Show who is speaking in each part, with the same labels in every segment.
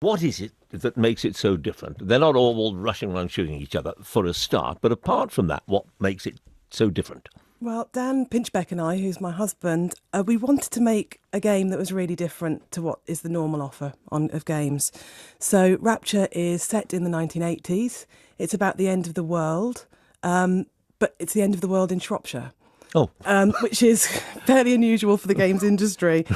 Speaker 1: What is it that makes it so different? They're not all rushing around shooting each other for a start, but apart from that, what makes it so different?
Speaker 2: Well, Dan Pinchbeck and I, who's my husband, we wanted to make a game that was really different to what is the normal offer of games. So Rapture is set in the 1980s. It's about the end of the world, but it's the end of the world in Shropshire.
Speaker 1: Oh,
Speaker 2: Which is fairly unusual for the games industry.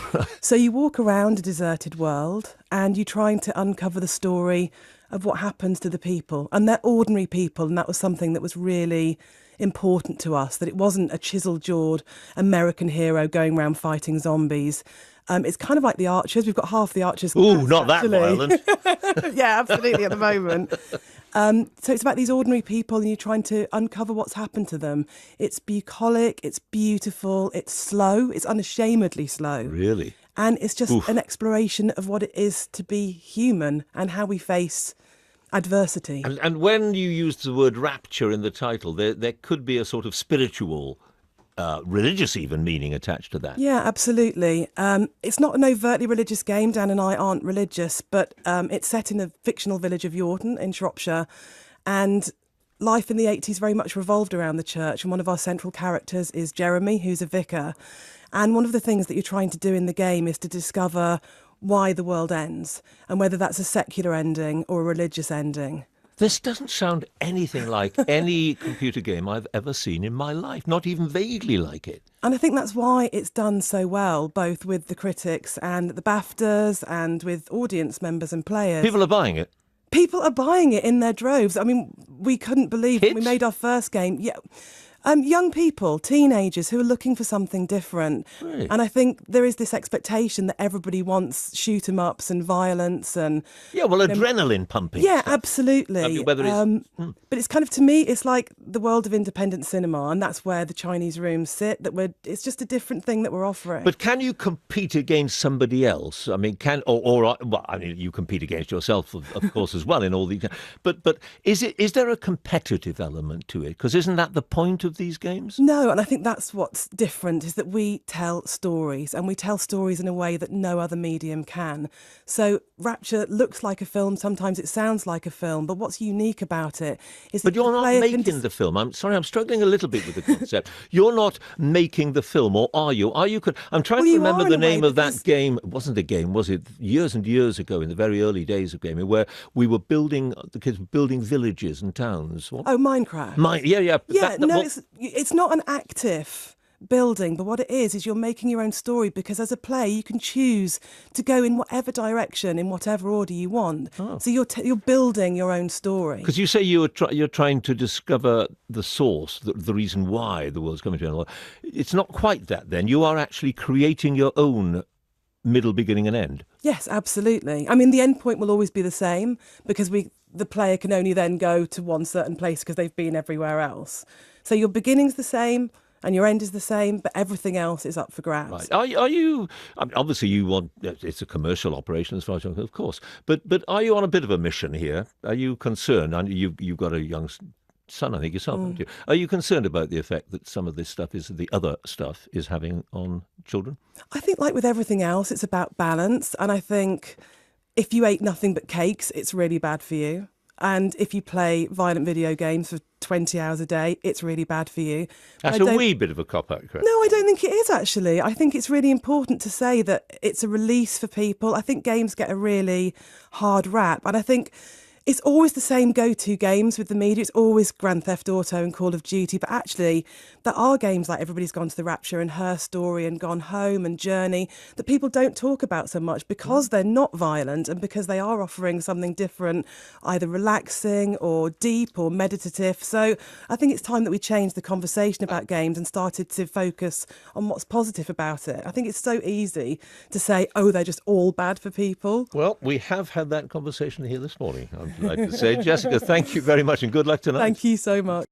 Speaker 2: So you walk around a deserted world and you're trying to uncover the story of what happens to the people. And they're ordinary people, and that was something that was really important to us, that it wasn't a chisel-jawed American hero going around fighting zombies. It's kind of like the Archers. We've got half the Archers.
Speaker 1: ooh, not that
Speaker 2: actually.
Speaker 1: violent.
Speaker 2: Yeah, absolutely, at the moment. So it's about these ordinary people and you're trying to uncover what's happened to them. It's bucolic, it's beautiful, it's slow, it's unashamedly slow.
Speaker 1: Really?
Speaker 2: And it's just an exploration of what it is to be human and how we face adversity.
Speaker 1: And when you use the word rapture in the title, there could be a sort of spiritual, religious even meaning attached to that.
Speaker 2: Yeah, absolutely. It's not an overtly religious game. Dan and I aren't religious, but it's set in the fictional village of Yorton in Shropshire. And life in the 80s very much revolved around the church. And one of our central characters is Jeremy, who's a vicar. And one of the things that you're trying to do in the game is to discover why the world ends and whether that's a secular ending or a religious ending.
Speaker 1: This doesn't sound anything like any computer game I've ever seen in my life, not even vaguely like it.
Speaker 2: And I think that's why it's done so well, both with the critics and the Baftas and with audience members and players.
Speaker 1: People are buying it.
Speaker 2: People are buying it in their droves. I mean, we couldn't believe when we
Speaker 1: Kids?
Speaker 2: made our first game. Yeah. Young people, teenagers who are looking for something different.
Speaker 1: Right.
Speaker 2: And I think there is this expectation that everybody wants shoot-'em-ups and violence and...
Speaker 1: Yeah, well, adrenaline pumping.
Speaker 2: Yeah,
Speaker 1: stuff.
Speaker 2: absolutely.
Speaker 1: I mean, whether it's...
Speaker 2: But it's kind of, to me, it's like the world of independent cinema, and that's where the Chinese Room sit. It's just a different thing that we're offering.
Speaker 1: But can you compete against somebody else? I mean, well, I mean, you compete against yourself, of course, as well in all these. But is there a competitive element to it? Because isn't that the point of these games?
Speaker 2: No, and I think that's what's different, is that we tell stories, and we tell stories in a way that no other medium can. So Rapture looks like a film, sometimes it sounds like a film, but what's unique about it is that
Speaker 1: But you're
Speaker 2: the
Speaker 1: not
Speaker 2: player
Speaker 1: making the film. I'm sorry, I'm struggling a little bit with the concept. You're not making the film, or are you? Are you? I'm trying
Speaker 2: Well,
Speaker 1: to
Speaker 2: you
Speaker 1: remember
Speaker 2: are in
Speaker 1: the
Speaker 2: a way,
Speaker 1: name of that
Speaker 2: because-
Speaker 1: game. It wasn't a game, was it? Years and years ago, in the very early days of gaming, where we were the kids were building villages and towns. What?
Speaker 2: Oh, Minecraft.
Speaker 1: Yeah.
Speaker 2: Yeah, it's not an active building, but what it is you're making your own story, because as a player you can choose to go in whatever direction, in whatever order you want. So you're building your own story.
Speaker 1: Because you say you're trying to discover the source, the reason why the world's coming to an end. It's not quite that then. You are actually creating your own middle, beginning and end.
Speaker 2: Yes, absolutely. I mean, the end point will always be the same, because the player can only then go to one certain place because they've been everywhere else. So your beginning's the same and your end is the same, but everything else is up for grabs.
Speaker 1: Right. Are you? I mean, obviously, you want it's a commercial operation as far as I'm concerned, of course. But are you on a bit of a mission here? Are you concerned? And you've got a young son, I think yourself. Haven't you? Are you concerned about the effect that some of this stuff the other stuff is having on children?
Speaker 2: I think, like with everything else, it's about balance. And I think if you ate nothing but cakes, it's really bad for you. And if you play violent video games for 20 hours a day, it's really bad for you.
Speaker 1: That's a wee bit of a cop-out, correct?
Speaker 2: No, I don't think it is, actually. I think it's really important to say that it's a release for people. I think games get a really hard rap. And I think it's always the same go-to games with the media. It's always Grand Theft Auto and Call of Duty. But actually, there are games like Everybody's Gone to the Rapture and Her Story and Gone Home and Journey that people don't talk about so much because they're not violent and because they are offering something different, either relaxing or deep or meditative. So I think it's time that we changed the conversation about games and started to focus on what's positive about it. I think it's so easy to say, oh, they're just all bad for people.
Speaker 1: Well, we have had that conversation here this morning, I'm glad to say. Jessica, thank you very much and good luck tonight.
Speaker 2: Thank you so much.